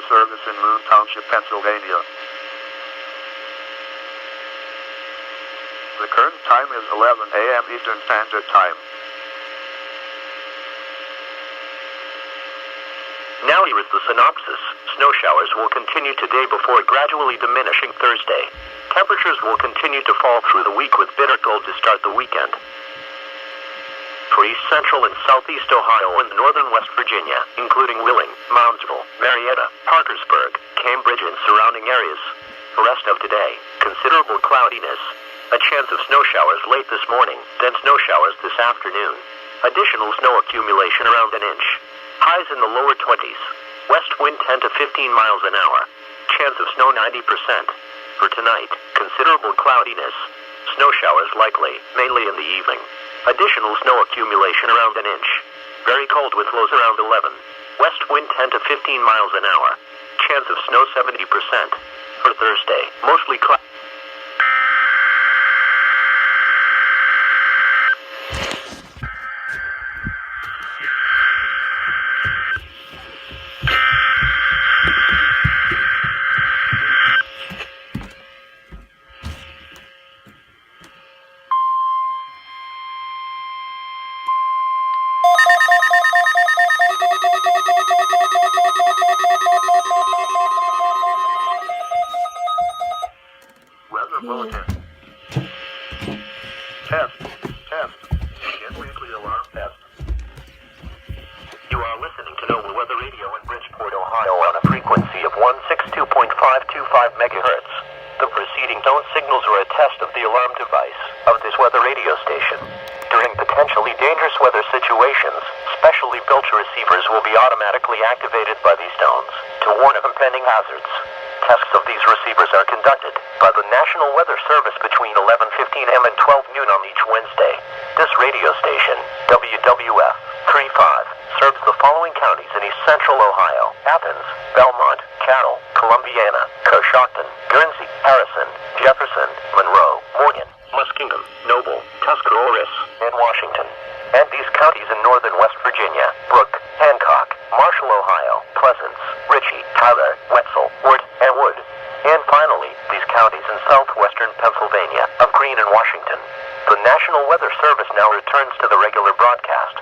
Service in Moon Township, Pennsylvania. The current time is 11 a.m. Eastern Standard Time. Now here is the synopsis. Snow showers will continue today before gradually diminishing Thursday. Temperatures will continue to fall through the week with bitter cold to start the weekend. For East Central and Southeast Ohio and northern West Virginia, including Wheeling, Moundsville, Marietta, Parkersburg, Cambridge, and surrounding areas. The rest of today, considerable cloudiness. A chance of snow showers late this morning, then snow showers this afternoon. Additional snow accumulation around an inch. Highs in the lower 20s. West wind 10 to 15 miles an hour. Chance of snow 90%. For tonight, considerable cloudiness. Snow showers likely, mainly in the evening. Additional snow accumulation around an inch. Very cold with lows around 11. West wind 10 to 15 miles an hour. Chance of snow 70%. For Thursday, mostly cloudy. Weather bulletin. Test. Begin weekly alarm test. You are listening to NOAA Weather Radio in Bridgeport, Ohio on a frequency of 162.525 megahertz. The preceding tone signals are a test of the alarm device of this weather radio station. During potentially dangerous weather situations, specially built receivers will be automatically activated by these tones to warn of impending hazards. Tests of these receivers are conducted by the National Weather Service between 11:15 a.m. and 12 noon on each Wednesday. This radio station, WWF 35, serves the following counties in East Central Ohio: Athens, Belmont, Carroll, Columbiana, Coshocton, Guernsey, Harrison, Jefferson, Monroe, Morgan, Muskingum, Noble, Tuscarawas, and Washington. And these counties in northern West Virginia: Brooke, Hancock, Marshall, Ohio, Pleasants, Ritchie, Tyler, Wetzel, Wood, and Wood. And finally, these counties in southwestern Pennsylvania of Greene and Washington. The National Weather Service now returns to the regular broadcast.